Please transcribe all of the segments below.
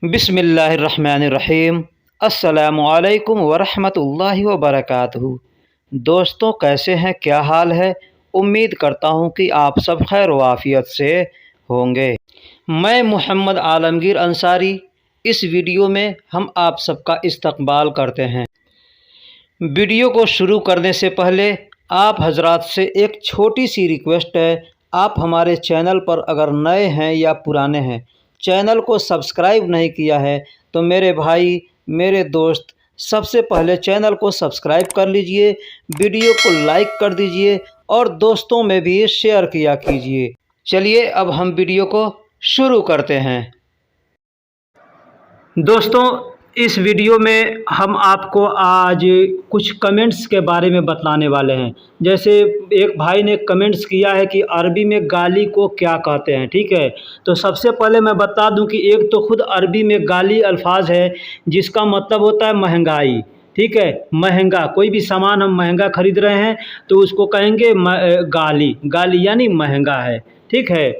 बिस्मिल्लाहिर्रहमानिर्रहीम। अस्सलामुअलैकुम वरहमतुल्लाहि वबरकातुहू। दोस्तों, कैसे हैं, क्या हाल है? उम्मीद करता हूं कि आप सब खैर वाफियत से होंगे। मैं मोहम्मद आलमगीर अंसारी। इस वीडियो में हम आप सबका इस्तकबाल करते हैं। वीडियो को शुरू करने से पहले आप हजरात से एक छोटी सी रिक्वेस्ट है। आप हमारे चैनल पर अगर नए हैं या पुराने हैं, चैनल को सब्सक्राइब नहीं किया है, तो मेरे भाई, मेरे दोस्त, सबसे पहले चैनल को सब्सक्राइब कर लीजिए, वीडियो को लाइक कर दीजिए और दोस्तों में भी शेयर किया कीजिए। चलिए अब हम वीडियो को शुरू करते हैं। दोस्तों, इस वीडियो में हम आपको आज कुछ कमेंट्स के बारे में बतलाने वाले हैं। जैसे एक भाई ने कमेंट्स किया है कि अरबी में गाली को क्या कहते हैं। ठीक है, तो सबसे पहले मैं बता दूं कि एक तो खुद अरबी में गाली अल्फाज है जिसका मतलब होता है महंगाई। ठीक है, महंगा, कोई भी सामान हम महंगा खरीद रहे हैं तो उसको कहेंगे गाली। गाली यानी महंगा है। ठीक है,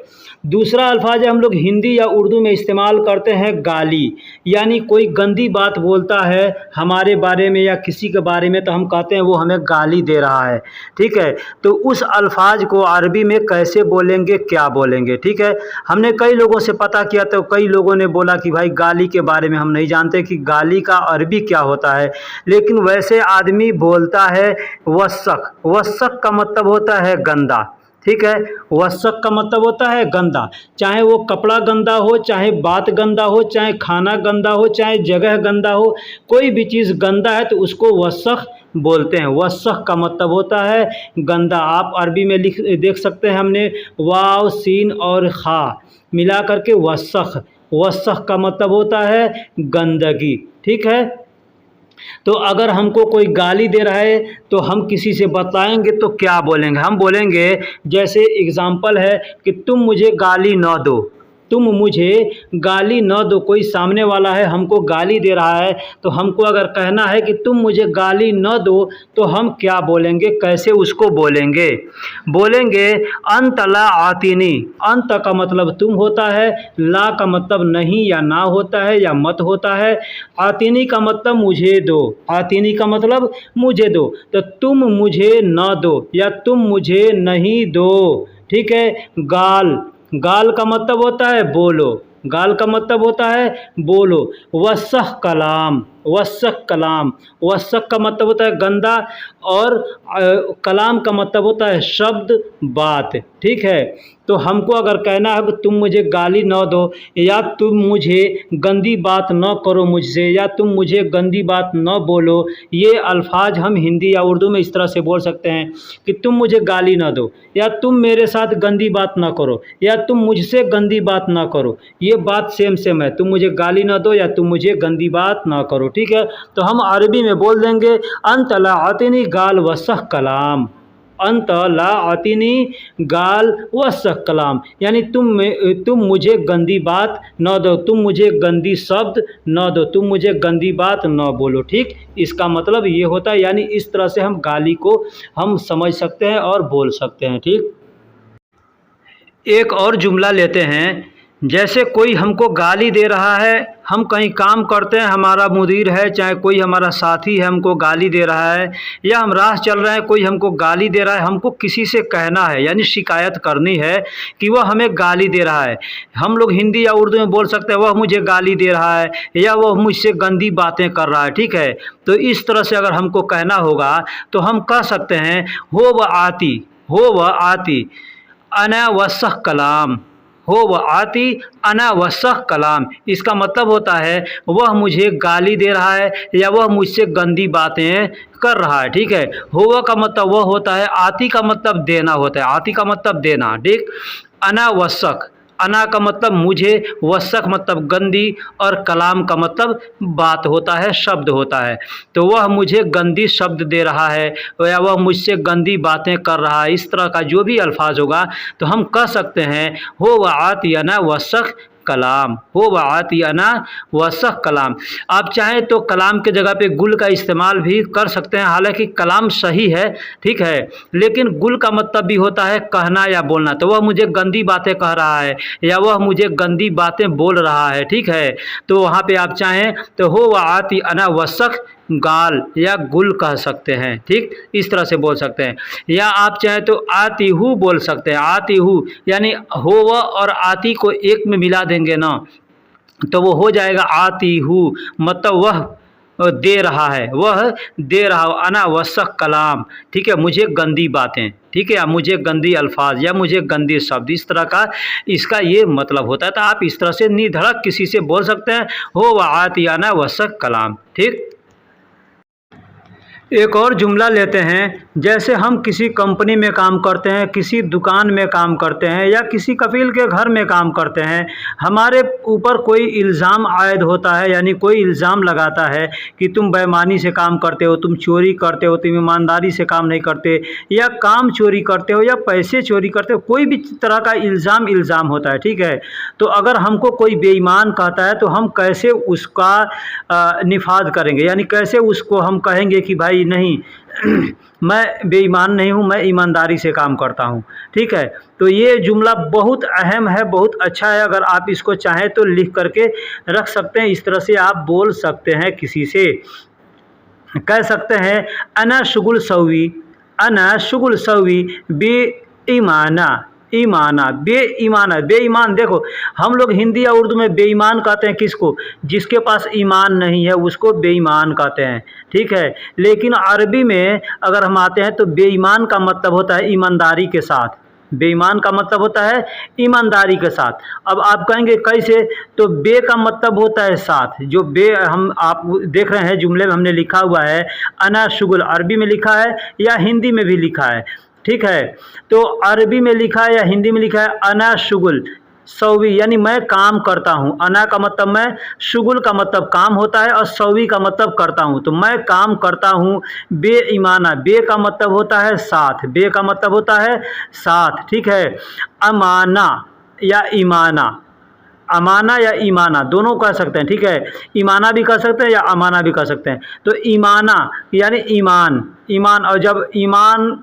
दूसरा अल्फाज है हम लोग हिंदी या उर्दू में इस्तेमाल करते हैं गाली, यानी कोई गंदी बात बोलता है हमारे बारे में या किसी के बारे में तो हम कहते हैं वो हमें गाली दे रहा है। ठीक है, तो उस अल्फाज को अरबी में कैसे बोलेंगे, क्या बोलेंगे? ठीक है, हमने कई लोगों से पता किया तो कई लोगों ने बोला कि भाई गाली के बारे में हम नहीं जानते कि गाली का अरबी क्या होता है, लेकिन वैसे आदमी बोलता है वसक। वसक का मतलब होता है गंदा। ठीक है, वसक का मतलब होता है गंदा। चाहे वो कपड़ा गंदा हो, चाहे बात गंदा हो, चाहे खाना गंदा हो, चाहे जगह गंदा हो, कोई भी चीज़ गंदा है तो उसको वसख बोलते हैं। वसख का मतलब होता है गंदा। आप अरबी में देख सकते हैं, हमने वाव सीन और खा मिला करके वसख। वसख का मतलब होता है गंदगी। ठीक है, तो अगर हमको कोई गाली दे रहा है तो हम किसी से बताएंगे तो क्या बोलेंगे? हम बोलेंगे, जैसे एग्ज़ाम्पल है कि तुम मुझे गाली न दो। तुम मुझे गाली न दो। कोई सामने वाला है हमको गाली दे रहा है तो हमको अगर कहना है कि तुम मुझे गाली न दो तो हम क्या बोलेंगे, कैसे उसको बोलेंगे? बोलेंगे अंत ला आतिनी। अंत का मतलब तुम होता है, ला का मतलब नहीं या ना होता है या मत होता है, आतिनी का मतलब मुझे दो। आतिनी का मतलब मुझे दो, तो तुम मुझे न दो या तुम मुझे नहीं दो। ठीक है, गाल। गाल का मतलब होता है बोलो। गाल का मतलब होता है बोलो। वसख कलाम। वसख कलाम। वसख का मतलब होता है गंदा और कलाम का मतलब होता है शब्द, बात। ठीक है, तो हमको अगर कहना है कि तुम मुझे गाली न दो या तुम मुझे गंदी बात न करो मुझसे या तुम मुझे गंदी बात न बोलो, ये अल्फाज हम हिंदी या उर्दू में इस तरह से बोल सकते हैं कि तुम मुझे गाली न दो या तुम मेरे साथ गंदी बात न करो या तुम मुझसे गंदी बात न करो। ये बात सेम सेम है, तुम मुझे गाली न दो या तुम मुझे गंदी बात न करो। ठीक है, तो हम अरबी में बोल देंगे अंत ला आतिनी गाल वसख कलाम। अंत ला आतिनी गाल वसख कलाम, यानी तुम मुझे गंदी बात न दो, तुम मुझे गंदी शब्द न दो, तुम मुझे गंदी बात न बोलो। ठीक, इसका मतलब ये होता है, यानी इस तरह से हम गाली को हम समझ सकते हैं और बोल सकते हैं। ठीक, एक और जुमला लेते हैं। जैसे कोई हमको गाली दे रहा है, हम कहीं काम करते हैं, हमारा मुदीर है चाहे कोई हमारा साथी है हमको गाली दे रहा है, या हम राह चल रहे हैं कोई हमको गाली दे रहा है, हमको किसी से कहना है यानी शिकायत करनी है कि वह हमें गाली दे रहा है। हम लोग हिंदी या उर्दू में बोल सकते हैं वह मुझे गाली दे रहा है या वह मुझसे गंदी बातें कर रहा है। ठीक है, तो इस तरह से अगर हमको कहना होगा तो हम कह सकते हैं हो व आती। हो व आती अना वसख कलाम। हो व आती अना वसख कलाम, इसका मतलब होता है वह मुझे गाली दे रहा है या वह मुझसे गंदी बातें कर रहा है। ठीक है, हो का मतलब वह होता है, आती का मतलब देना होता है। आती का मतलब देना। ठीक, अना वसख, अना का मतलब मुझे, वसक मतलब गंदी और कलाम का मतलब बात होता है, शब्द होता है। तो वह मुझे गंदी शब्द दे रहा है या वह मुझसे गंदी बातें कर रहा है, इस तरह का जो भी अल्फाज होगा तो हम कह सकते हैं हो व आतियना वसक कलाम, हो व आती अना वसक कलाम। आप चाहें तो कलाम के जगह पे गुल का इस्तेमाल भी कर सकते हैं, हालांकि कलाम सही है, ठीक है, लेकिन गुल का मतलब भी होता है कहना या बोलना। तो वह मुझे गंदी बातें कह रहा है या वह मुझे गंदी बातें बोल रहा है, ठीक है। तो वहाँ पे आप चाहें तो हो व आती अना वसक गाल या गुल कह सकते हैं, ठीक, इस तरह से बोल सकते हैं। या आप चाहें तो आती हूँ बोल सकते हैं, आती हूँ यानी हो व और आती को एक में मिला देंगे ना तो वो हो जाएगा आती हूँ, मतलब वह दे रहा है, वह दे रहा हो, अनावश्यक कलाम, ठीक है, मुझे गंदी बातें, ठीक है, या मुझे गंदी अल्फाज या मुझे गंदे शब्द, इस तरह का इसका ये मतलब होता है। तो आप इस तरह से निधड़क किसी से बोल सकते हैं, हो व आती अनावश्यक कलाम, ठीक। एक और जुमला लेते हैं, जैसे हम किसी कंपनी में काम करते हैं, किसी दुकान में काम करते हैं या किसी कफील के घर में काम करते हैं, हमारे ऊपर कोई इल्ज़ाम आयद होता है, यानी कोई इल्ज़ाम लगाता है कि तुम बेईमानी से काम करते हो, तुम चोरी करते हो, तुम ईमानदारी से काम नहीं करते, या काम चोरी करते हो या पैसे चोरी करते हो, कोई भी तरह का इल्ज़ाम होता है, ठीक है। तो अगर हमको कोई बेईमान कहता है तो हम कैसे उसका निफाज करेंगे, यानी कैसे उसको हम कहेंगे कि भाई नहीं मैं बेईमान नहीं हूँ, मैं ईमानदारी से काम करता हूँ, ठीक है। तो ये जुमला बहुत अहम है, बहुत अच्छा है, अगर आप इसको चाहें तो लिख करके रख सकते हैं। इस तरह से आप बोल सकते हैं, किसी से कह सकते हैं अना शुगुल सवी, अना शुगुल सवी बेईमाना, ईमाना, बेईमाना, बेईमान। देखो हम लोग हिंदी या उर्दू में बेईमान कहते हैं किसको, जिसके पास ईमान नहीं है उसको बेईमान कहते हैं, ठीक है। लेकिन अरबी में अगर हम आते हैं तो बेईमान का मतलब होता है ईमानदारी के साथ, बेईमान का मतलब होता है ईमानदारी के साथ। अब आप कहेंगे कैसे, तो बे का मतलब होता है साथ, जो बे हम आप देख रहे हैं जुमले में हमने लिखा हुआ है अना शुगुल, अरबी में लिखा है या हिंदी में भी लिखा है, ठीक है। तो अरबी में लिखा है या हिंदी में लिखा है अना शुगुल सौवी, यानी मैं काम करता हूँ। अना का मतलब मैं, शुगुल का मतलब काम होता है और सौवी का मतलब करता हूँ, तो मैं काम करता हूँ। बेईमाना, बे का मतलब होता है साथ, बे का मतलब होता है साथ, ठीक है। अमाना या ईमाना, अमाना या ईमाना दोनों कह सकते हैं, ठीक है, ईमाना भी कह सकते हैं या अमाना भी कह सकते हैं। तो ईमाना यानी ईमान, ईमान, और जब ईमान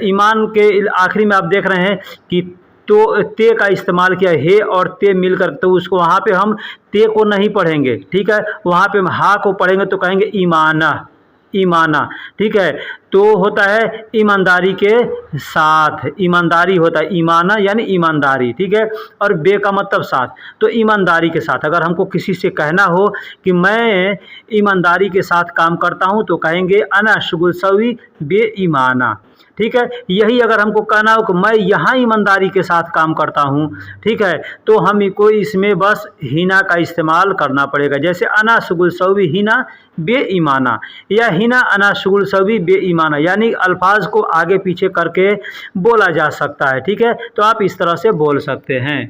ईमान के आखिरी में आप देख रहे हैं कि तो ते का इस्तेमाल किया, हे और ते मिलकर, तो उसको वहाँ पे हम ते को नहीं पढ़ेंगे, ठीक है, वहाँ पे हम हा को पढ़ेंगे तो कहेंगे ईमाना, ईमाना, ठीक है। तो होता है ईमानदारी के साथ, ईमानदारी होता है, ईमाना यानी ईमानदारी, ठीक है, और बे का मतलब साथ, तो ईमानदारी के साथ। अगर हमको किसी से कहना हो कि मैं ईमानदारी के साथ काम करता हूँ तो कहेंगे अना शुगुल सवी बेईमाना, ठीक है। यही अगर हमको कहना हो कि मैं यहाँ ईमानदारी के साथ काम करता हूँ, ठीक है, तो हम को इसमें बस हिना का इस्तेमाल करना पड़ेगा, जैसे अना शुगुल सवी हिना बेईमाना या हिना अना शुगुल सवी बेईमाना, यानी अल्फाज को आगे पीछे करके बोला जा सकता है, ठीक है। तो आप इस तरह से बोल सकते हैं।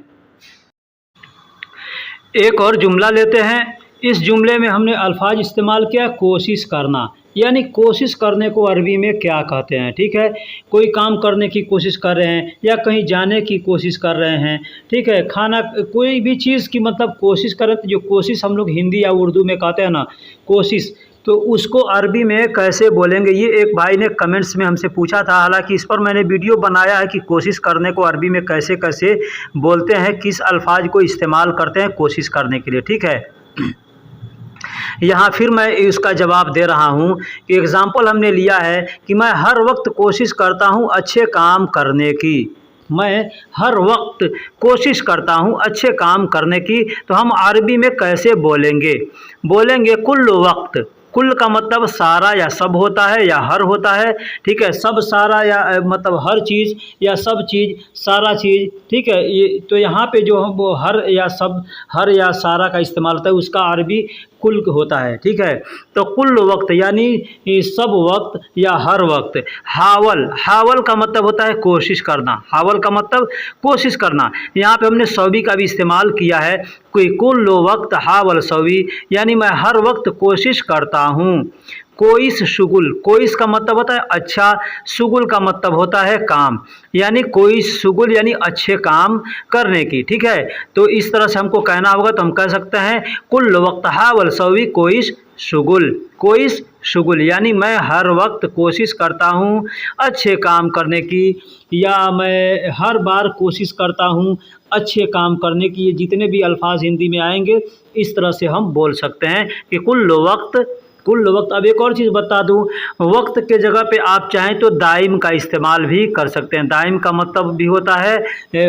एक और जुमला लेते हैं। इस जुमले में हमने अल्फाज इस्तेमाल किया कोशिश करना, यानी कोशिश करने को अरबी में क्या कहते हैं, ठीक है। कोई काम करने की कोशिश कर रहे हैं या कहीं जाने की कोशिश कर रहे हैं, ठीक है, खाना कोई भी चीज़ की मतलब कोशिश करें, तो जो कोशिश हम लोग हिंदी या उर्दू में कहते हैं ना कोशिश, तो उसको अरबी में कैसे बोलेंगे, ये एक भाई ने कमेंट्स में हमसे पूछा था। हालांकि इस पर मैंने वीडियो बनाया है कि कोशिश करने को अरबी में कैसे कैसे बोलते हैं, किस अल्फाज को इस्तेमाल करते हैं कोशिश करने के लिए, ठीक है। यहाँ फिर मैं इसका जवाब दे रहा हूँ कि एग्ज़ाम्पल हमने लिया है कि मैं हर वक्त कोशिश करता हूँ अच्छे काम करने की, मैं हर वक्त कोशिश करता हूँ अच्छे काम करने की, तो हम अरबी में कैसे बोलेंगे, बोलेंगे कुल्लु वक्त। कुल का मतलब सारा या सब होता है या हर होता है, ठीक है, सब सारा या मतलब हर चीज़ या सब चीज़, सारा चीज़, ठीक है। ये तो यहाँ पे जो वो हर या सब, हर या सारा का इस्तेमाल होता है, उसका अरबी कुल होता है, ठीक है। तो कुल वक्त यानी सब वक्त या हर वक्त। हावल, हावल का मतलब होता है कोशिश करना, हावल का मतलब कोशिश करना। यहाँ पे हमने सौवी का भी इस्तेमाल किया है, कोई कुल वक्त हावल सौवी, यानी मैं हर वक्त कोशिश करता हूँ। कोइस शुगुल, कोइस का मतलब होता है अच्छा, शुगुल का मतलब होता है काम, यानी कोइस शुगुल यानी अच्छे काम करने की। ठीक है, तो इस तरह से हमको कहना होगा, तो हम कह सकते हैं कुल वक्त हावल सवी कोइस शुगुल, कोइस शुगुल यानी मैं हर वक्त कोशिश करता हूँ अच्छे काम करने की, या मैं हर बार कोशिश करता हूँ अच्छे काम करने की। ये जितने भी अल्फाज हिंदी में आएंगे इस तरह से हम बोल सकते हैं कि कुल वक्त। अब एक और चीज़ बता दूं, वक्त के जगह पे आप चाहें तो दाइम का इस्तेमाल भी कर सकते हैं। दाइम का मतलब भी होता है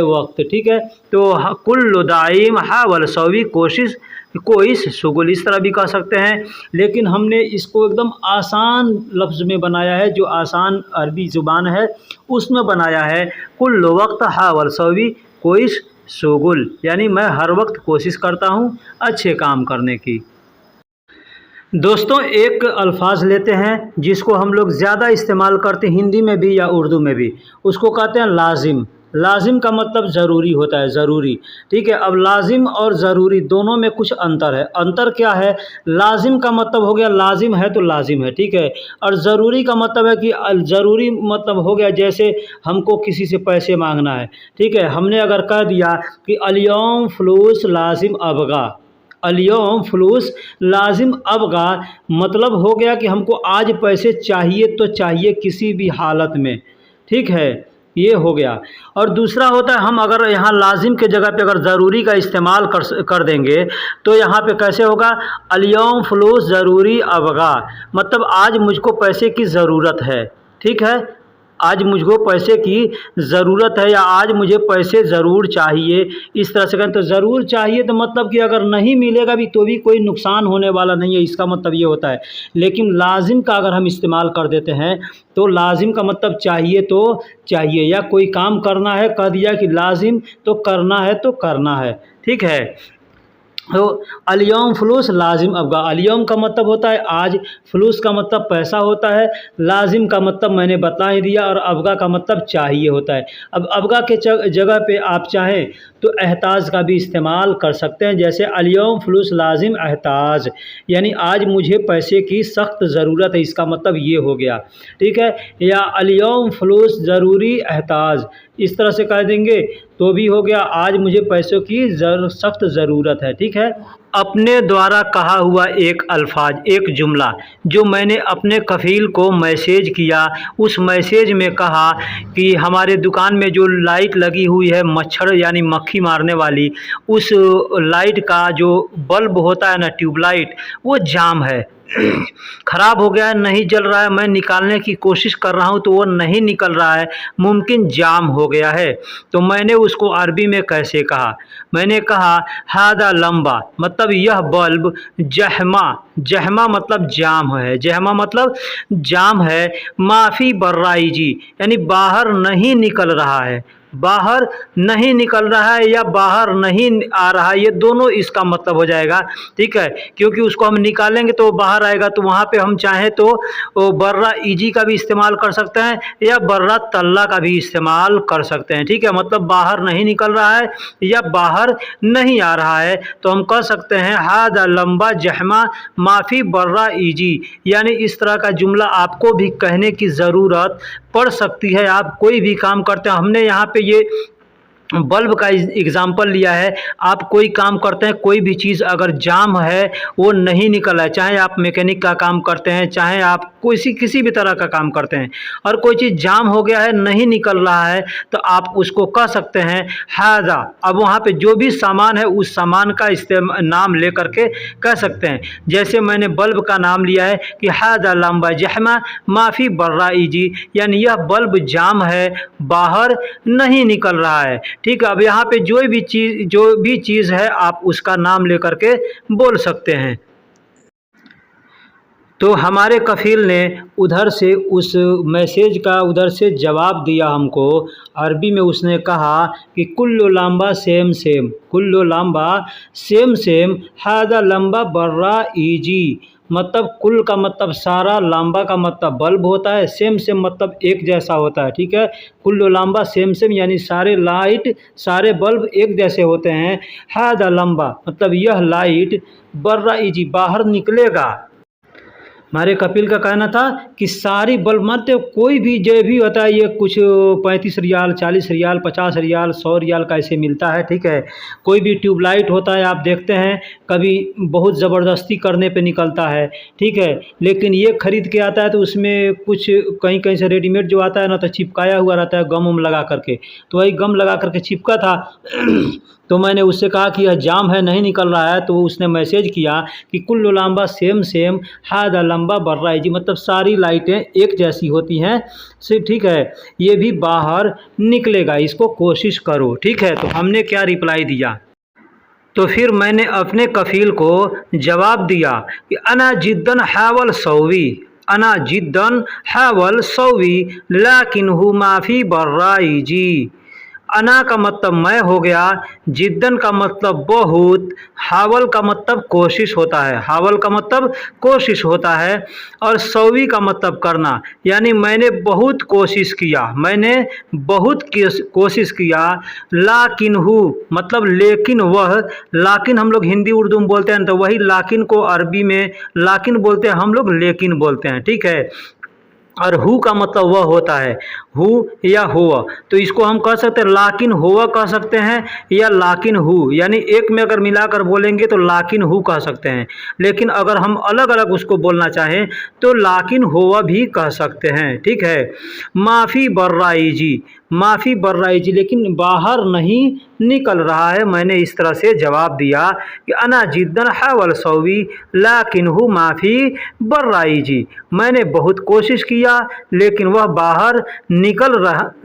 वक्त। ठीक है, तो कुल दाइम हावल सवी कोशिश कोइस शुगुल इस तरह भी कह सकते हैं, लेकिन हमने इसको एकदम आसान लफ्ज़ में बनाया है, जो आसान अरबी ज़ुबान है उसमें बनाया है। कुल वक्त हावल सवी कोइस शुगुल यानी मैं हर वक्त कोशिश करता हूँ अच्छे काम करने की। दोस्तों, एक अल्फाज लेते हैं जिसको हम लोग ज़्यादा इस्तेमाल करते हैं हिंदी में भी या उर्दू में भी, उसको कहते हैं लाजिम। लाजिम का मतलब ज़रूरी होता है, ज़रूरी। ठीक है, अब लाजिम और ज़रूरी दोनों में कुछ अंतर है। अंतर क्या है? लाजिम का मतलब हो गया लाजिम है तो लाजिम है, ठीक है, और ज़रूरी का मतलब है कि ज़रूरी मतलब हो गया जैसे हमको किसी से पैसे मांगना है। ठीक है, हमने अगर कह दिया कि अलियौम फ़लूस लाजिम अबगा, अलियौम फ़लूस लाजिम अबगा, मतलब हो गया कि हमको आज पैसे चाहिए तो चाहिए किसी भी हालत में। ठीक है, ये हो गया। और दूसरा होता है, हम अगर यहाँ लाजिम के जगह पे अगर ज़रूरी का इस्तेमाल कर देंगे तो यहाँ पे कैसे होगा? अलियौम फ़लूस ज़रूरी अबगा, मतलब आज मुझको पैसे की ज़रूरत है। ठीक है, आज मुझको पैसे की ज़रूरत है या आज मुझे पैसे ज़रूर चाहिए, इस तरह से कहें तो ज़रूर चाहिए तो मतलब कि अगर नहीं मिलेगा भी तो भी कोई नुकसान होने वाला नहीं है, इसका मतलब ये होता है। लेकिन लाजिम का अगर हम इस्तेमाल कर देते हैं तो लाजिम का मतलब चाहिए तो चाहिए, या कोई काम करना है, कह दिया कि लाजिम तो करना है तो करना है। ठीक है, तो अलियौम फ़लूस लाजिम अबगा, अलियौम का मतलब होता है आज, फ़लूस का मतलब पैसा होता है, लाजिम का मतलब मैंने बता ही दिया, और अबगा का मतलब चाहिए होता है। अब अबगा के जगह पे आप चाहें तो एहताज का भी इस्तेमाल कर सकते हैं, जैसे अलियौम फ़लूस लाजिम एहताज, यानी आज मुझे पैसे की सख्त ज़रूरत है, इसका मतलब ये हो गया। ठीक है, या अलियौम फ़लूस ज़रूरी एहताज, इस तरह से कह देंगे तो भी हो गया आज मुझे पैसों की सख्त ज़रूरत है। ठीक है, अपने द्वारा कहा हुआ एक अल्फाज, एक जुमला जो मैंने अपने कफ़ील को मैसेज किया, उस मैसेज में कहा कि हमारे दुकान में जो लाइट लगी हुई है मच्छर यानी मक्खी मारने वाली, उस लाइट का जो बल्ब होता है ना, ट्यूबलाइट, वो जाम है, ख़राब हो गया है, नहीं जल रहा है। मैं निकालने की कोशिश कर रहा हूँ तो वो नहीं निकल रहा है, मुमकिन जाम हो गया है। तो मैंने उसको अरबी में कैसे कहा? मैंने कहा हादा लंबा, मतलब यह बल्ब, जहमा, जहमा मतलब जाम है, जहमा मतलब जाम है, माफ़ी बर्राई जी यानी बाहर नहीं निकल रहा है, बाहर नहीं निकल रहा है या बाहर नहीं आ रहा है, ये दोनों इसका मतलब हो जाएगा। ठीक है, क्योंकि उसको हम निकालेंगे तो बाहर आएगा, तो वहाँ पे हम चाहें तो बर्रा ईजी का भी इस्तेमाल कर सकते हैं या बर्रा तल्ला का भी इस्तेमाल कर सकते हैं। ठीक है, मतलब बाहर नहीं निकल रहा है या बाहर नहीं आ रहा है, तो हम कह सकते हैं हादा लंबा जहमा माफ़ी बर्रा ईजी, यानी इस तरह का जुमला आपको भी कहने की ज़रूरत पड़ सकती है। आप कोई भी काम करते हैं, हमने यहाँ पे ये बल्ब का एग्ज़ाम्पल लिया है, आप कोई काम करते हैं, कोई भी चीज़ अगर जाम है, वो नहीं निकल है, चाहे आप मैकेनिक का काम करते हैं, चाहे आप किसी भी तरह का काम करते हैं, और कोई चीज़ जाम हो गया है, नहीं निकल रहा है, तो आप उसको कह सकते हैं हाजा। अब वहाँ पे जो भी सामान है उस सामान का नाम ले करके कह सकते हैं, जैसे मैंने बल्ब का नाम लिया है कि हाजा लंबा जहमा माफ़ी बर्राई जी, यानी यह बल्ब जाम है, बाहर नहीं निकल रहा है। ठीक है, अब यहाँ पे जो भी चीज़ है आप उसका नाम लेकर के बोल सकते हैं। तो हमारे कफ़ील ने उधर से उस मैसेज का उधर से जवाब दिया हमको, अरबी में उसने कहा कि कुल्लु लाम्बा सेम सेम, कुल्लु लाम्बा सेम सेम, हादा लंबा बर्रा ईजी, मतलब कुल का मतलब सारा, लाम्बा का मतलब बल्ब होता है, सेम सेम मतलब एक जैसा होता है। ठीक है, कुल्लु लाम्बा सेम सेम यानी सारे लाइट, सारे बल्ब एक जैसे होते हैं। हादा लंबा मतलब यह लाइट, बर्रा ईजी बाहर निकलेगा, हमारे कपिल का कहना था कि सारी बल्ब मतलब कोई भी जो भी होता है ये कुछ 35 रियाल 40 रियाल 50 रियाल 100 रियाल का ऐसे मिलता है, ठीक है। कोई भी ट्यूबलाइट होता है आप देखते हैं कभी बहुत ज़बरदस्ती करने पे निकलता है, ठीक है। लेकिन ये खरीद के आता है तो उसमें कुछ कहीं कहीं से रेडीमेड जो आता है ना तो चिपकाया हुआ रहता है गम उम लगा करके, तो वही गम लगा करके चिपका था तो मैंने उससे कहा कि यह जाम है नहीं निकल रहा है, तो उसने मैसेज किया कि कुल्लु लाम्बा सेम सेम हादा लंबा बर्रा है जी, मतलब सारी लाइटें एक जैसी होती हैं से, ठीक है। ये भी बाहर निकलेगा, इसको कोशिश करो, ठीक है। तो हमने क्या रिप्लाई दिया, तो फिर मैंने अपने कफ़ील को जवाब दिया कि अना जिद्दन हावल सौवी, अना जिद्दन हावल सौवी लाकिन हु माफ़ी बर्राई जी। अना का मतलब मैं हो गया, जिद्दन का मतलब बहुत, हावल का मतलब कोशिश होता है, हावल का मतलब कोशिश होता है, और सौवी का मतलब करना, यानी मैंने बहुत कोशिश किया, मैंने बहुत कोशिश किया। लाकिन हु मतलब लेकिन वह, लाकिन हम लोग हिंदी उर्दू में बोलते हैं तो वही लाकिन को अरबी में लाकिन बोलते हैं, हम लोग लेकिन बोलते हैं, ठीक है। और हु का मतलब वह होता है, हु या हुआ, तो इसको हम कह सकते हैं लाकिन हुआ कह सकते हैं या लाकिन हु, यानी एक में अगर मिलाकर बोलेंगे तो लाकिन हु कह सकते हैं। लेकिन अगर हम अलग अलग उसको बोलना चाहें तो लाकिन हुआ भी कह सकते हैं, ठीक है। माफ़ी बर्राई जी, माफ़ी बर्राई जी, लेकिन बाहर नहीं निकल रहा है। मैंने इस तरह से जवाब दिया कि अना जिद्दन हावल सौवी लाकिन हु माफ़ी बर्राई जी, मैंने बहुत कोशिश किया लेकिन वह बाहर निकल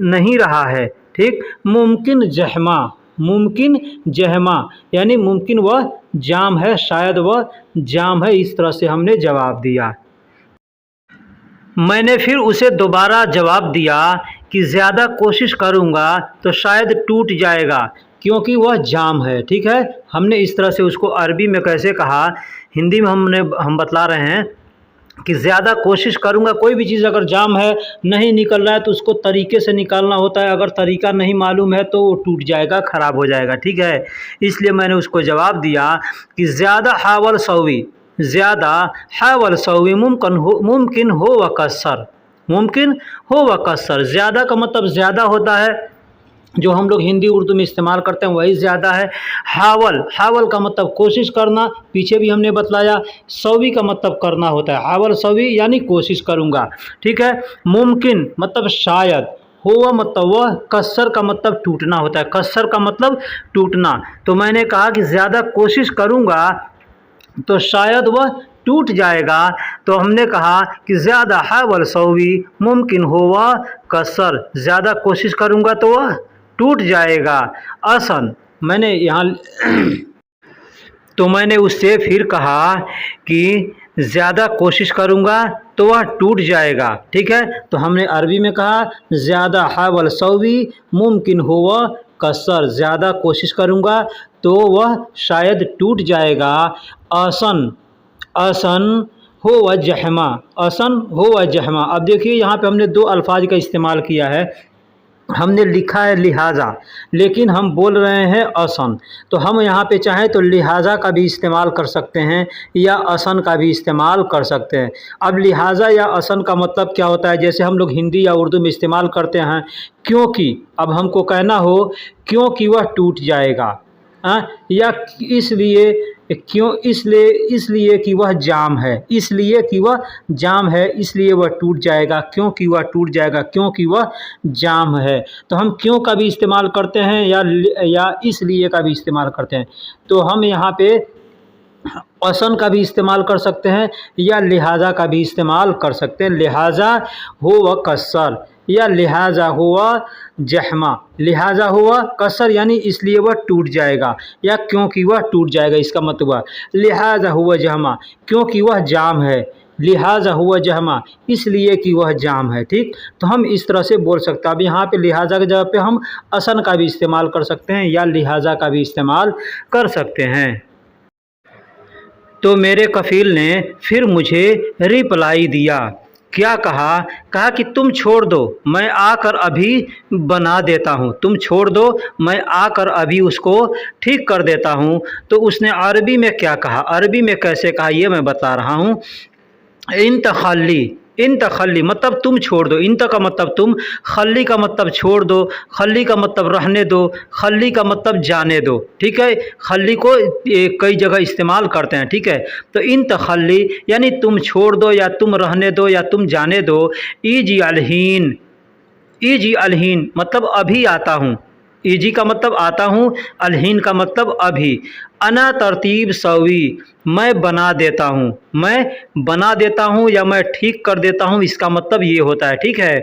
नहीं रहा है, ठीक। मुमकिन जहमा, मुमकिन जहमा यानी मुमकिन वह जाम है, शायद वह जाम है, इस तरह से हमने जवाब दिया। मैंने फिर उसे दोबारा जवाब दिया कि ज़्यादा कोशिश करूँगा तो शायद टूट जाएगा क्योंकि वह जाम है, ठीक है। हमने इस तरह से उसको अरबी में कैसे कहा, हिंदी में हम बतला रहे हैं कि ज़्यादा कोशिश करूँगा, कोई भी चीज़ अगर जाम है नहीं निकल रहा है तो उसको तरीके से निकालना होता है, अगर तरीका नहीं मालूम है तो वो टूट जाएगा, ख़राब हो जाएगा, ठीक है। इसलिए मैंने उसको जवाब दिया कि ज़्यादा हावल सौवी, ज़्यादा हावल सौवी मुमकिन हो व कसर, मुमकिन हो व कसर। ज़्यादा का मतलब ज़्यादा होता है, जो हम लोग हिंदी उर्दू में इस्तेमाल करते हैं वही ज़्यादा है। हावल, हावल का मतलब कोशिश करना, पीछे भी हमने बतलाया। सौवी का मतलब करना होता है, हावल सौवी यानी कोशिश करूँगा, ठीक है। मुमकिन मतलब शायद, हुआ मतलब वह, कसर का मतलब टूटना होता है, कसर का मतलब टूटना। तो मैंने कहा कि ज़्यादा कोशिश करूँगा तो शायद वह टूट जाएगा, तो हमने कहा कि ज़्यादा हावल सौवी मुमकिन हुआ कसर, ज़्यादा कोशिश करूँगा तो वह टूट जाएगा। असन, मैंने यहाँ तो मैंने उससे फिर कहा कि ज़्यादा कोशिश करूँगा तो वह टूट जाएगा, ठीक है। तो हमने अरबी में कहा ज़्यादा हावल सौवी मुमकिन हुआ कसर, ज़्यादा कोशिश करूँगा तो वह शायद टूट जाएगा। असन, असन हो व जहमा, असन हो व जहमा। अब देखिए यहाँ पे हमने दो अल्फाज का इस्तेमाल किया है, हमने लिखा है लिहाजा लेकिन हम बोल रहे हैं असन, तो हम यहाँ पे चाहें तो लिहाजा का भी इस्तेमाल कर सकते हैं या असन का भी इस्तेमाल कर सकते हैं। अब लिहाजा या असन का मतलब क्या होता है, जैसे हम लोग हिंदी या उर्दू में इस्तेमाल करते हैं क्योंकि, अब हमको कहना हो क्योंकि वह टूट जाएगा, या इसलिए, क्यों, इसलिए कि वह जाम है, इसलिए कि वह जाम है, इसलिए वह टूट जाएगा, क्योंकि वह टूट जाएगा, क्योंकि वह जाम है। तो हम क्यों का भी इस्तेमाल करते हैं या इसलिए का भी इस्तेमाल करते हैं। तो हम यहाँ पे असन का भी इस्तेमाल कर सकते हैं या लिहाजा का भी इस्तेमाल कर सकते हैं। लिहाजा हो व कसर या लिहाजा हुआ जहमा, लिहाजा हुआ कसर यानी इसलिए वह टूट जाएगा या क्योंकि वह टूट जाएगा, इसका मतलब हुआ लिहाजा हुआ जहमा क्योंकि वह जाम है, लिहाजा हुआ जहमा इसलिए कि वह जाम है, ठीक। तो हम इस तरह से बोल सकते हैं। अब यहाँ पे लिहाजा की जगह पे हम असन का भी इस्तेमाल कर सकते हैं या लिहाजा का भी इस्तेमाल कर सकते हैं। तो मेरे कफ़ील ने फिर मुझे रिप्लाई दिया, क्या कहा, कहा कि तुम छोड़ दो मैं आकर अभी बना देता हूँ, तुम छोड़ दो मैं आकर अभी उसको ठीक कर देता हूँ। तो उसने अरबी में क्या कहा, अरबी में कैसे कहा ये मैं बता रहा हूँ। इन तखल्ली, इन तखल्ली मतलब तुम छोड़ दो, इन का मतलब तुम, खल्ली का मतलब छोड़ दो, खल्ली का मतलब रहने दो, खल्ली का मतलब जाने दो। ठीक है, खल्ली को कई जगह इस्तेमाल करते हैं। ठीक है, तो इन तखल्ली यानी तुम छोड़ दो या तुम रहने दो या तुम जाने दो। ईजी अलहीन, ईजी अलहीन मतलब अभी आता हूँ, ईजी का मतलब आता हूँ, अलहीन का मतलब अभी। अना तरतीब सवी मैं बना देता हूँ, मैं बना देता हूँ या मैं ठीक कर देता हूँ, इसका मतलब ये होता है। ठीक है,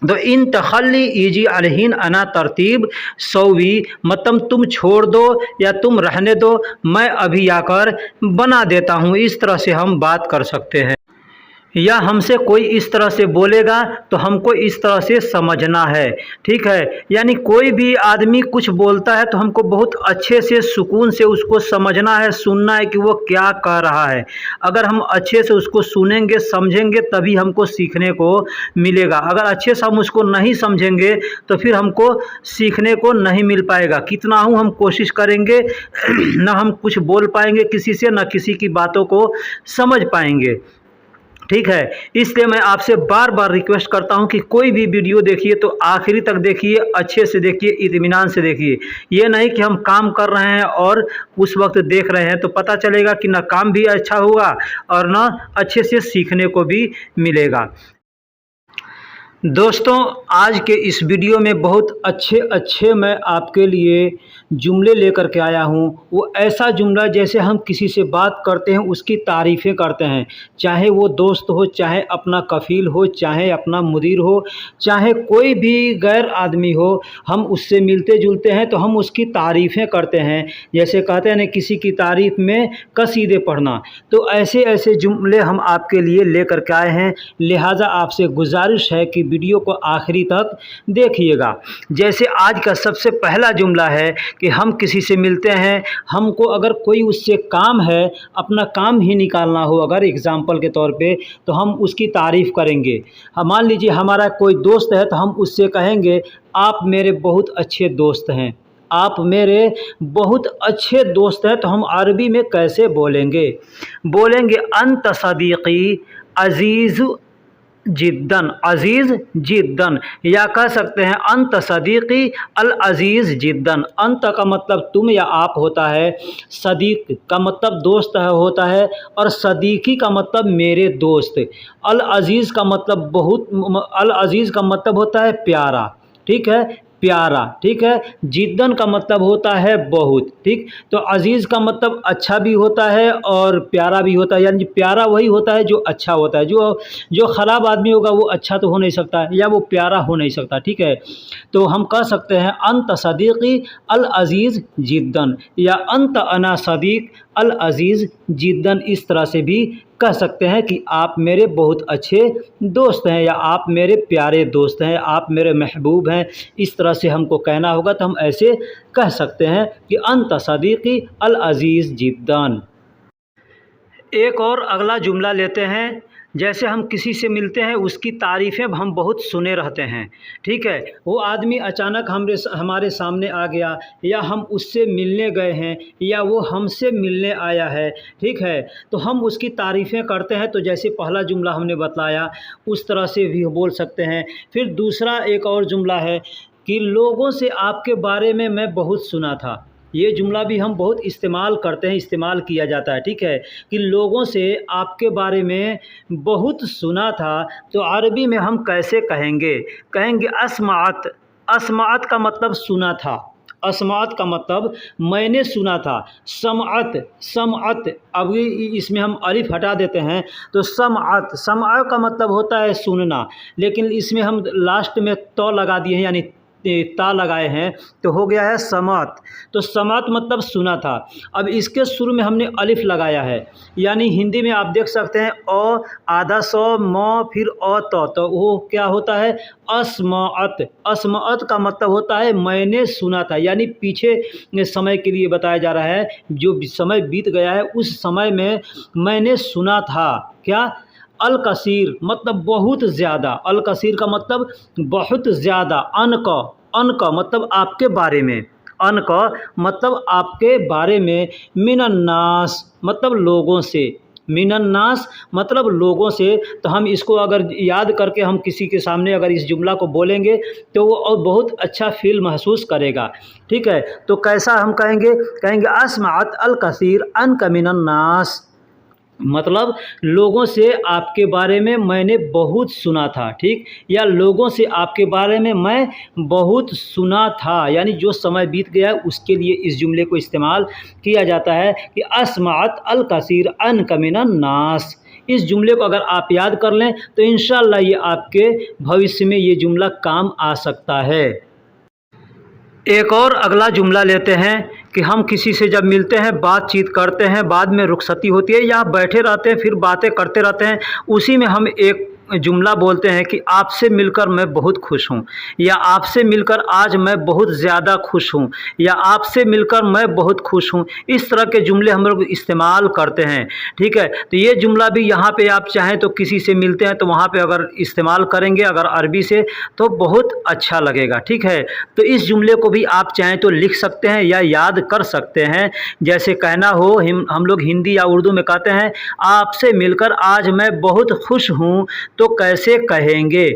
तो इन तखल्ली ईजी अलहीन अना तरतीब सवी मतलब तुम छोड़ दो या तुम रहने दो, मैं अभी आकर बना देता हूँ। इस तरह से हम बात कर सकते हैं। या हमसे कोई इस तरह से बोलेगा तो हमको इस तरह से समझना है। ठीक है, यानी कोई भी आदमी कुछ बोलता है तो हमको बहुत अच्छे से सुकून से उसको समझना है, सुनना है कि वो क्या कह रहा है। अगर हम अच्छे से उसको सुनेंगे, समझेंगे, तभी हमको सीखने को मिलेगा। अगर अच्छे से हम उसको नहीं समझेंगे तो फिर हमको सीखने को नहीं मिल पाएगा। कितना हूँ हम कोशिश करेंगे ना हम कुछ बोल पाएंगे किसी से, ना किसी की बातों को समझ पाएंगे। ठीक है, इसलिए मैं आपसे बार बार रिक्वेस्ट करता हूं कि कोई भी वीडियो देखिए तो आखिरी तक देखिए, अच्छे से देखिए, इत्मीनान से देखिए। ये नहीं कि हम काम कर रहे हैं और उस वक्त देख रहे हैं, तो पता चलेगा कि ना काम भी अच्छा होगा और ना अच्छे से सीखने को भी मिलेगा। दोस्तों, आज के इस वीडियो में बहुत अच्छे अच्छे मैं आपके लिए जुमले लेकर के आया हूँ। वो ऐसा जुमला जैसे हम किसी से बात करते हैं उसकी तारीफ़ें करते हैं, चाहे वो दोस्त हो, चाहे अपना कफ़ील हो, चाहे अपना मुदीर हो, चाहे कोई भी गैर आदमी हो, हम उससे मिलते जुलते हैं तो हम उसकी तारीफ़ें करते हैं। जैसे कहते हैं ना, किसी की तारीफ़ में कसीदे पढ़ना। तो ऐसे ऐसे जुमले हम आपके लिए लेकर के आए हैं, लिहाजा आपसे गुजारिश है कि वीडियो को आखिरी तक देखिएगा। जैसे आज का सबसे पहला जुमला है कि हम किसी से मिलते हैं, हमको अगर कोई उससे काम है, अपना काम ही निकालना हो अगर एग्ज़ाम्पल के तौर पे, तो हम उसकी तारीफ़ करेंगे। मान लीजिए हमारा कोई दोस्त है तो हम उससे कहेंगे, आप मेरे बहुत अच्छे दोस्त हैं, आप मेरे बहुत अच्छे दोस्त हैं। तो हम अरबी में कैसे बोलेंगे? बोलेंगे अंत सदीक़ी अज़ीज़ जिद्दन, अज़ीज़ जिद्दन, या कह सकते हैं अंत सदीक़ी अल अज़ीज़ जिद्दन। अंत का मतलब तुम या आप होता है, सदीक़ का मतलब दोस्त है होता है, और सदीक़ी का मतलब मेरे दोस्त। अल अज़ीज़ का मतलब बहुत, अल अज़ीज़ का मतलब होता है प्यारा। ठीक है, प्यारा। ठीक है, जिद्दन का मतलब होता है बहुत। ठीक, तो अज़ीज़ का मतलब अच्छा भी होता है और प्यारा भी होता है। यानी प्यारा वही होता है जो अच्छा होता है। जो जो ख़राब आदमी होगा वो अच्छा तो हो नहीं सकता या वो प्यारा हो नहीं सकता। ठीक है, तो हम कह सकते हैं अंत सदीक़ी अल अज़ीज़ जिद्दन, या अंत अना सदीक़ अल अज़ीज़ जिद्दन। इस तरह से भी कह सकते हैं कि आप मेरे बहुत अच्छे दोस्त हैं, या आप मेरे प्यारे दोस्त हैं, आप मेरे महबूब हैं। इस तरह से हमको कहना होगा, तो हम ऐसे कह सकते हैं कि अंत सदीक़ी अल अज़ीज़ जिद्दन। एक और अगला जुमला लेते हैं। जैसे हम किसी से मिलते हैं, उसकी तारीफ़ें हम बहुत सुने रहते हैं। ठीक है, वो आदमी अचानक हमारे सामने आ गया, या हम उससे मिलने गए हैं, या वो हमसे मिलने आया है। ठीक है, तो हम उसकी तारीफ़ें करते हैं। तो जैसे पहला जुमला हमने बतलाया, उस तरह से भी बोल सकते हैं। फिर दूसरा एक और जुमला है कि लोगों से आपके बारे में मैं बहुत सुना था। ये जुमला भी हम बहुत इस्तेमाल करते हैं, इस्तेमाल किया जाता है। ठीक है, कि लोगों से आपके बारे में बहुत सुना था। तो अरबी में हम कैसे कहेंगे? कहेंगे अस्माअत। अस्माअत का मतलब सुना था। अस्माअत का मतलब मैंने सुना था। समअत, समअत, अब इसमें हम अलिफ हटा देते हैं तो समअत, समअ का मतलब होता है सुनना, लेकिन इसमें हम लास्ट में तो लगा दिए हैं, यानी ता लगाए हैं, तो हो गया है समात। तो समात मतलब सुना था। अब इसके शुरू में हमने अलिफ लगाया है, यानी हिंदी में आप देख सकते हैं अ आधा सौ म फिर अ तो वो क्या होता है? अस्माअत। अस्माअत का मतलब होता है मैंने सुना था, यानी पीछे समय के लिए बताया जा रहा है, जो समय बीत गया है उस समय में मैंने सुना था। क्या? अल कसीर मतलब बहुत ज़्यादा। अल कसीर का मतलब बहुत ज़्यादा। अन का मतलब आपके बारे में। अन का मतलब आपके बारे में। मिनन्नास मतलब लोगों से। मिनन नास मतलब लोगों से। तो हम इसको अगर याद करके हम किसी के सामने अगर इस जुमला को बोलेंगे तो वो और बहुत अच्छा फ़ील महसूस करेगा। ठीक है, तो कैसा हम कहेंगे, कहेंगे अस्माअत अल कसीर अनका मिनन नास, मतलब लोगों से आपके बारे में मैंने बहुत सुना था। ठीक, या लोगों से आपके बारे में मैं बहुत सुना था, यानी जो समय बीत गया है उसके लिए इस जुमले को इस्तेमाल किया जाता है कि अस्माअत अल कसीर अन कमिनन नास। इस जुमले को अगर आप याद कर लें तो इंशाअल्लाह ये आपके भविष्य में ये जुमला काम आ सकता है। एक और अगला जुमला लेते हैं कि हम किसी से जब मिलते हैं, बातचीत करते हैं, बाद में रुखसती होती है या बैठे रहते हैं फिर बातें करते रहते हैं, उसी में हम एक जुमला बोलते हैं कि आपसे मिलकर मैं बहुत खुश हूँ, या आपसे मिलकर आज मैं बहुत ज़्यादा खुश हूँ, या आपसे मिलकर मैं बहुत खुश हूँ। इस तरह के जुमले हम लोग इस्तेमाल करते हैं। ठीक है, तो ये जुमला भी यहाँ पे आप चाहें तो किसी से मिलते हैं तो वहाँ पे अगर इस्तेमाल करेंगे अगर अरबी से तो बहुत अच्छा लगेगा। ठीक है, तो इस जुमले को भी आप चाहें तो लिख सकते हैं या याद कर सकते हैं। जैसे कहना हो, हम लोग हिंदी या उर्दू में कहते हैं आपसे मिलकर आज मैं बहुत खुश हूँ, तो कैसे कहेंगे,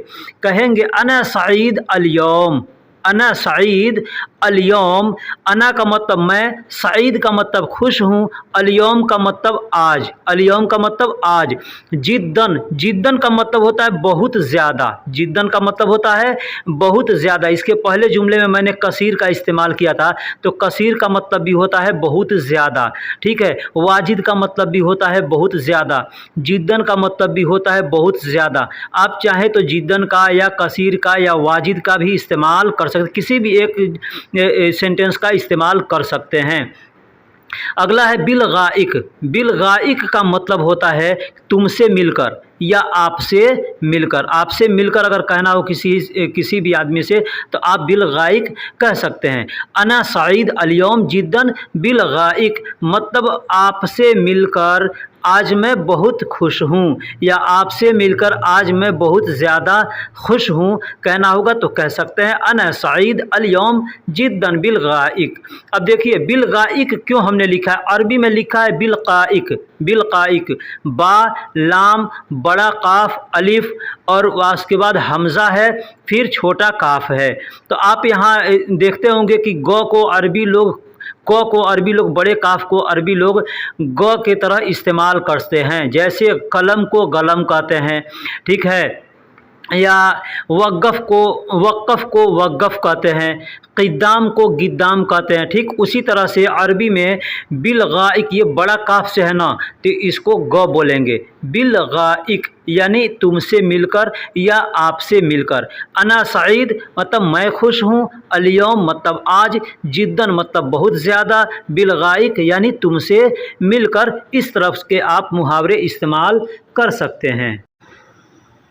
कहेंगे अना सईद अल-यौम, अना सईद अल-यौम। अना का मतलब मैं, सईद का मतलब खुश हूँ, अल-यौम का मतलब आज, अल-यौम का मतलब आज। जिद्दन, जिद्दन का मतलब होता है बहुत ज़्यादा, जिद्दन का मतलब होता है बहुत ज़्यादा। इसके पहले जुमले में मैंने कसीर का इस्तेमाल किया था, तो कसीर का मतलब भी होता है बहुत ज़्यादा। ठीक है, वाजिद का मतलब भी होता है बहुत ज़्यादा, जिद्दन का मतलब भी होता है बहुत ज़्यादा। आप चाहें तो जिद्दन का या कसीर का या वाजिद का भी इस्तेमाल कर सकते, किसी भी एक सेंटेंस का इस्तेमाल कर सकते हैं। अगला है बिलगाइक। बिलगाइक का मतलब होता है तुमसे मिलकर या आपसे मिलकर। आपसे मिलकर अगर कहना हो किसी भी आदमी से तो आप बिलगाइक कह सकते हैं। अना सईद अल-यौम जिद्दन बिलगाइक, मतलब आपसे मिलकर आज मैं बहुत खुश हूँ, या आपसे मिलकर आज मैं बहुत ज़्यादा खुश हूँ कहना होगा तो कह सकते हैं अना सईद अल-यौम जिद्दन बिलगाइक। अब देखिए बिलगाइक क्यों हमने लिखा है, अरबी में लिखा है बिलकाइक, बिलकाइक, बा लाम बड़ा काफ अलिफ और उसके बाद हमज़ा है फिर छोटा काफ है। तो आप यहाँ देखते होंगे कि ग को अरबी लोग, क को अरबी लोग, बड़े काफ को अरबी लोग ग के तरह इस्तेमाल करते हैं, जैसे कलम को गलम कहते हैं। ठीक है, या वक़्फ़ को वक़्फ़ कहते हैं, क़िद्दाम को गिद्दाम कहते हैं। ठीक उसी तरह से अरबी में बिलगाइक, ये बड़ा काफ से है ना तो इसको ग बोलेंगे, बिलगाइक यानी तुमसे मिलकर या आपसे मिलकर। अना सईद मतलब मैं खुश हूँ, अल-यौम मतलब आज, जिद्दन मतलब बहुत ज़्यादा, बिलगाइक यानी तुमसे मिलकर। इस तरह के आप मुहावरे इस्तेमाल कर सकते हैं।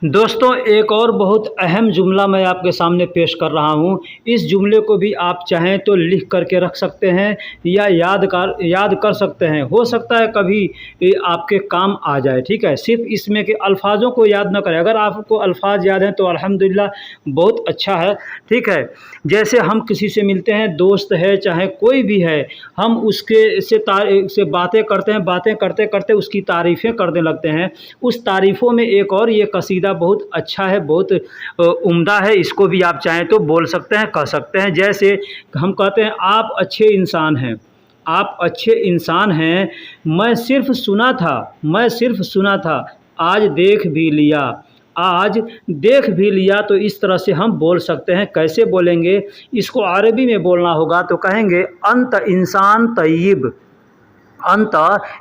दोस्तों एक और बहुत अहम जुमला मैं आपके सामने पेश कर रहा हूँ। इस जुमले को भी आप चाहें तो लिख करके रख सकते हैं या याद कर सकते हैं। हो सकता है कभी ये आपके काम आ जाए। ठीक है, सिर्फ इसमें के अल्फाजों को याद न करें, अगर आपको अल्फाज याद हैं तो अल्हम्दुलिल्लाह बहुत अच्छा है। ठीक है, जैसे हम किसी से मिलते हैं, दोस्त है चाहे कोई भी है, हम उसके से बातें करते हैं, बातें करते करते उसकी तारीफ़ें करने लगते हैं। उस तारीफ़ों में एक और ये कसीदा बहुत अच्छा है, बहुत उम्दा है, इसको भी आप चाहें तो बोल सकते हैं, कह सकते हैं। जैसे हम कहते हैं आप अच्छे इंसान हैं, आप अच्छे इंसान हैं, मैं सिर्फ सुना था, मैं सिर्फ सुना था, आज देख भी लिया, आज देख भी लिया। तो इस तरह से हम बोल सकते हैं। कैसे बोलेंगे, इसको अरबी में बोलना होगा तो कहेंगे अंत इंसान तय्यब, अंत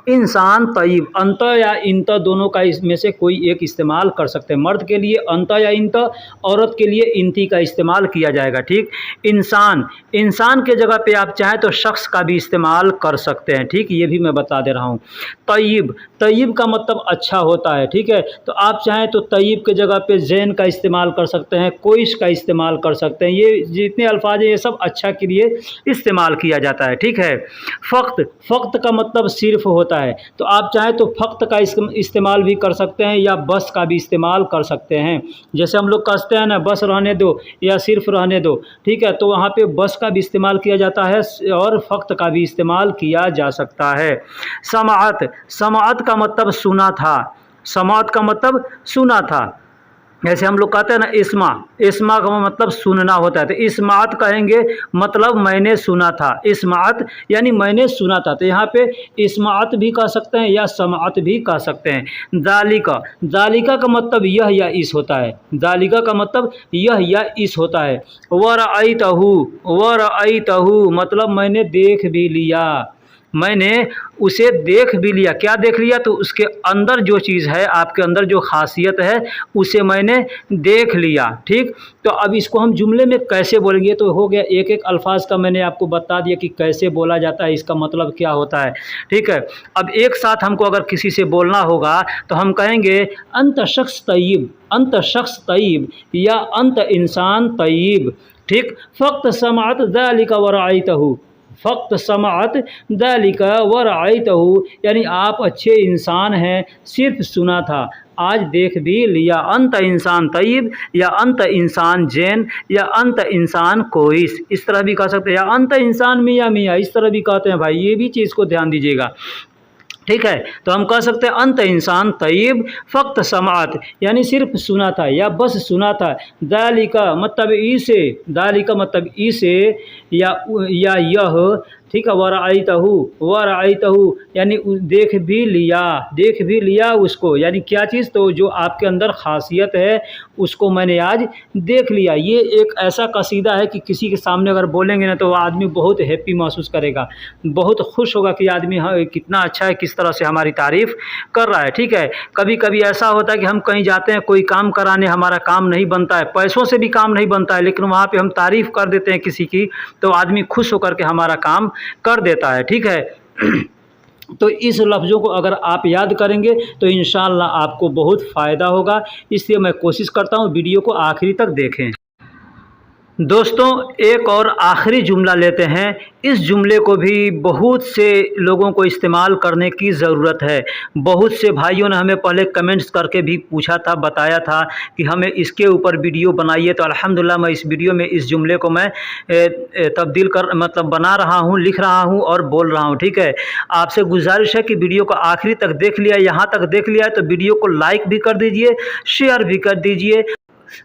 इंसान तय्यब। अंत या इंत दोनों का इसमें से कोई एक इस्तेमाल कर सकते हैं। मर्द के लिए अंत या इंत, औरत के लिए इंती का इस्तेमाल किया जाएगा। ठीक, इंसान, इंसान के जगह पे आप चाहें तो शख्स का भी इस्तेमाल कर सकते हैं। ठीक, ये भी मैं बता दे रहा हूँ। तय्यब, तय्यब का मतलब अच्छा होता है। ठीक है, तो आप चाहें तो तय्यब के जगह पे ज़ैन का इस्तेमाल कर सकते हैं, कोइश का इस्तेमाल कर सकते हैं। ये जितने अल्फाज हैं ये सब अच्छा के लिए इस्तेमाल किया जाता है। ठीक है, फ़क्त, फ़क्त का मतलब मतलब सिर्फ होता है। तो आप चाहें तो फ़क्त का इस्तेमाल भी कर सकते हैं या बस का भी इस्तेमाल कर सकते हैं। जैसे हम लोग कहते हैं ना, बस रहने दो या सिर्फ रहने दो, ठीक है, तो वहाँ पे बस का भी इस्तेमाल किया जाता है और फ़क्त का भी इस्तेमाल किया जा सकता है। समाअत, समाअत का मतलब सुना था, समाअत का मतलब सुना था। जैसे हम लोग कहते हैं ना इस्मा, इस्मा का मतलब सुनना होता है, तो इस्मात कहेंगे मतलब मैंने सुना था। इस्मात यानी मैंने सुना था, तो यहाँ पे इस्मात भी कह सकते हैं या समाअत भी कह सकते हैं। दालिका, दालिका का मतलब यह या इस होता है, दालिका का मतलब यह या इस होता है। वरअयतहु, वरअयतहु मतलब मैंने देख भी लिया, मैंने उसे देख भी लिया। क्या देख लिया? तो उसके अंदर जो चीज़ है, आपके अंदर जो खासियत है, उसे मैंने देख लिया। ठीक, तो अब इसको हम जुमले में कैसे बोलेंगे? तो हो गया, एक एक अल्फाज का मैंने आपको बता दिया कि कैसे बोला जाता है, इसका मतलब क्या होता है। ठीक है, अब एक साथ हमको अगर किसी से बोलना होगा तो हम कहेंगे अंत शख्स तय्यब, अंत शख्स तय्यब या अंत इंसान तय्यब। ठीक, फ़क्त समाअत ज़ालिका वरअयतहु, फ़क्त समाअत ज़ालिका वरअयतहु यानी आप अच्छे इंसान हैं, सिर्फ सुना था, आज देख भी लिया। अंत इंसान तय्यब या अंत इंसान जैन या अंत इंसान कोइस, इस तरह भी कह सकते हैं, या अंत इंसान मियाँ मियाँ, इस तरह भी कहते हैं भाई, ये भी चीज़ को ध्यान दीजिएगा। ठीक है, तो हम कह सकते हैं अंत इंसान तय्यब, फ़क्त समाअत यानी सिर्फ सुना था या बस सुना था। दालिका मतलब इसे, दालिका मतलब इसे या यह। ठीक है, वरअयतहु, वरअयतहु यानी देख भी लिया, देख भी लिया उसको, यानी क्या चीज़? तो जो आपके अंदर खासियत है उसको मैंने आज देख लिया। ये एक ऐसा कसीदा है कि किसी के सामने अगर बोलेंगे ना तो वह आदमी बहुत हैप्पी महसूस करेगा, बहुत खुश होगा कि आदमी हाँ कितना अच्छा है, किस तरह से हमारी तारीफ़ कर रहा है। ठीक है, कभी कभी ऐसा होता है कि हम कहीं जाते हैं कोई काम कराने, हमारा काम नहीं बनता है, पैसों से भी काम नहीं बनता है, लेकिन वहाँ पे हम तारीफ़ कर देते हैं किसी की, तो आदमी खुश होकर के हमारा काम कर देता है। ठीक है, तो इस लफ्ज़ों को अगर आप याद करेंगे तो इंशाअल्लाह आपको बहुत फ़ायदा होगा, इसलिए मैं कोशिश करता हूँ वीडियो को आखिरी तक देखें। दोस्तों, एक और आखिरी जुमला लेते हैं। इस जुमले को भी बहुत से लोगों को इस्तेमाल करने की ज़रूरत है। बहुत से भाइयों ने हमें पहले कमेंट्स करके भी पूछा था, बताया था कि हमें इसके ऊपर वीडियो बनाइए, तो अल्हम्दुलिल्लाह मैं इस वीडियो में इस जुमले को मैं तब्दील कर मतलब बना रहा हूँ, लिख रहा हूँ और बोल रहा हूँ। ठीक है, आपसे गुजारिश है कि वीडियो को आखिरी तक देख लिया, यहाँ तक देख लिया है तो वीडियो को लाइक भी कर दीजिए, शेयर भी कर दीजिए।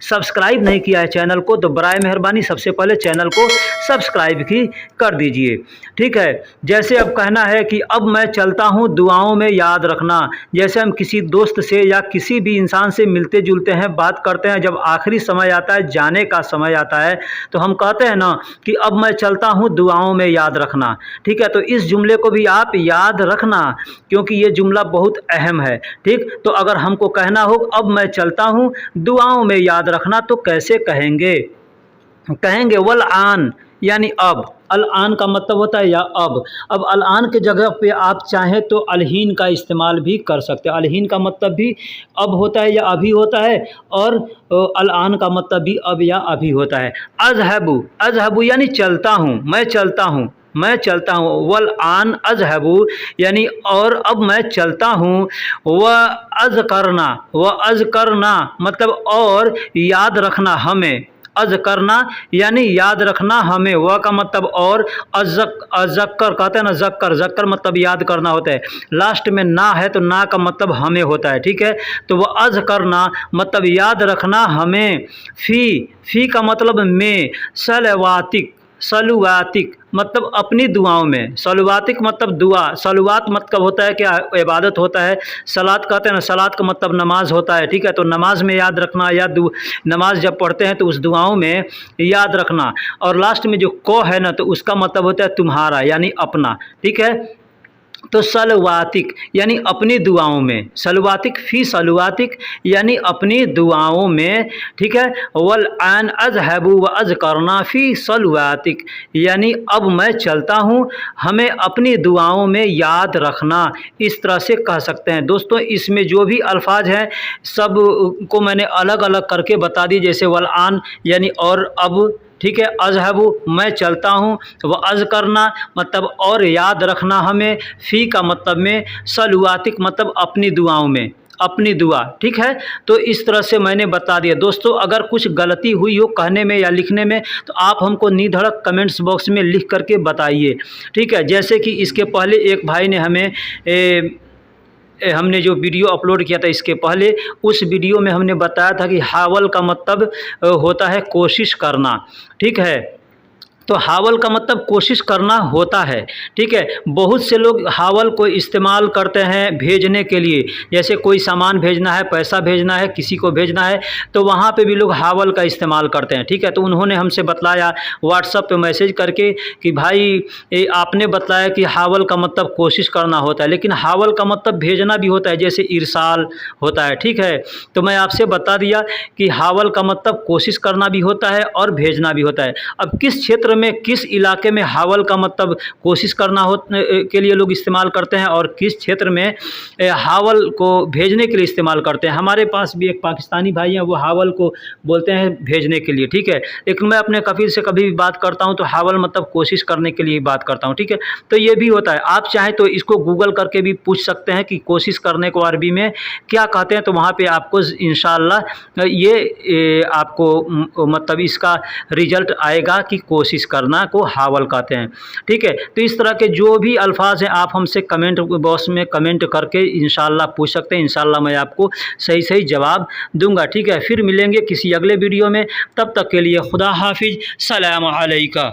सब्सक्राइब नहीं किया है चैनल को तो बराए मेहरबानी सबसे पहले चैनल को सब्सक्राइब भी कर दीजिए। ठीक है, जैसे अब कहना है कि अब मैं चलता हूँ, दुआओं में याद रखना। जैसे हम किसी दोस्त से या किसी भी इंसान से मिलते जुलते हैं, बात करते हैं, जब आखिरी समय आता है, जाने का समय आता है, तो हम कहते हैं ना कि अब मैं चलता हूँ, दुआओं में याद रखना। ठीक है, तो इस जुमले को भी आप याद रखना क्योंकि ये जुमला बहुत अहम है। ठीक, तो अगर हमको कहना हो अब मैं चलता हूँ, दुआओं में याद रखना, तो कैसे कहेंगे? कहेंगे वल आन यानी अब। अल आन का मतलब होता है या अब। अब अल आन के जगह पे आप चाहें तो अलहीन का इस्तेमाल भी कर सकते हैं। अलहीन का मतलब भी अब होता है या अभी होता है, और अल आन का मतलब भी अब या अभी होता है। अज़हबु, अज़हबु यानी चलता हूँ, मैं चलता हूँ, मैं चलता हूँ। वल आन अज़हबु यानी और अब मैं चलता हूँ। व अज़ करना, व अज़ करना मतलब और याद रखना हमें। अज़ करना यानी याद रखना हमें। व का मतलब और, अज़क्कर कहते हैं ना, ज़क्कर, ज़क्कर मतलब याद करना होता है। लास्ट में ना है तो ना का मतलब हमें होता है। ठीक है, तो वह अज़ करना मतलब याद रखना हमें। फ़ी का मतलब में। सलवातिक, सलुवातिक मतलब अपनी दुआओं में। सलुवातिक मतलब दुआ, सलुवात मतलब होता है क्या? इबादत होता है। सलात कहते हैं ना, सलात का मतलब नमाज होता है। ठीक है, तो नमाज में याद रखना या नमाज जब पढ़ते हैं तो उस दुआओं में याद रखना। और लास्ट में जो को है ना, तो उसका मतलब होता है तुम्हारा यानी अपना। ठीक है, तो सलवातिक यानी अपनी दुआओं में। सलवातिक फ़ी सलवातिक यानी अपनी दुआओं में। ठीक है, वल आन अज़हबु व अज़ करना फ़ी सलवातिक यानी अब मैं चलता हूँ, हमें अपनी दुआओं में याद रखना। इस तरह से कह सकते हैं। दोस्तों, इसमें जो भी अल्फाज हैं सब को मैंने अलग अलग करके बता दी। जैसे वल आन यानी और अब, ठीक है। अज़हबु मैं चलता हूँ, व अज़ करना मतलब और याद रखना हमें, फ़ी का मतलब में, सलवातिक मतलब अपनी दुआओं में, अपनी दुआ, ठीक है। तो इस तरह से मैंने बता दिया। दोस्तों अगर कुछ गलती हुई हो कहने में या लिखने में तो आप हमको निधड़क कमेंट्स बॉक्स में लिख करके बताइए, ठीक है। जैसे कि इसके पहले एक भाई ने हमें हमने जो वीडियो अपलोड किया था इसके पहले, उस वीडियो में हमने बताया था कि हावल का मतलब होता है कोशिश करना, ठीक है। तो हावल का मतलब कोशिश करना होता है, ठीक है। बहुत से लोग हावल को इस्तेमाल करते हैं भेजने के लिए, जैसे कोई सामान भेजना है, पैसा भेजना है, किसी को भेजना है, तो वहाँ पे भी लोग हावल का इस्तेमाल करते हैं, ठीक है। तो उन्होंने हमसे बतलाया व्हाट्सएप पे मैसेज करके कि भाई आपने बताया कि हावल का मतलब कोशिश करना होता है, लेकिन हावल का मतलब भेजना भी होता है, जैसे इरसाल होता है, ठीक है। तो मैं आपसे बता दिया कि हावल का मतलब कोशिश करना भी होता है और भेजना भी होता है। अब किस क्षेत्र में, किस इलाके में हावल का मतलब कोशिश करना हो के लिए लोग इस्तेमाल करते हैं और किस क्षेत्र में हावल को भेजने के लिए इस्तेमाल करते हैं। हमारे पास भी एक पाकिस्तानी भाई हैं, वो हावल को बोलते हैं भेजने के लिए, ठीक है। लेकिन मैं अपने कफील से कभी भी बात करता हूं तो हावल मतलब कोशिश करने के लिए बात करता हूं, ठीक है। तो ये भी होता है, आप चाहें तो इसको गूगल करके भी पूछ सकते हैं कि कोशिश करने को अरबी में क्या कहते हैं, तो वहाँ पे आपको इंशाअल्लाह ये आपको मतलब इसका रिजल्ट आएगा कि कोशिश करना को हावल कहते हैं, ठीक है। तो इस तरह के जो भी अल्फाज हैं आप हमसे कमेंट बॉक्स में कमेंट करके इंशाअल्लाह पूछ सकते हैं, इंशाअल्लाह मैं आपको सही सही जवाब दूंगा, ठीक है। फिर मिलेंगे किसी अगले वीडियो में, तब तक के लिए खुदा हाफिज, सलाम अलैका।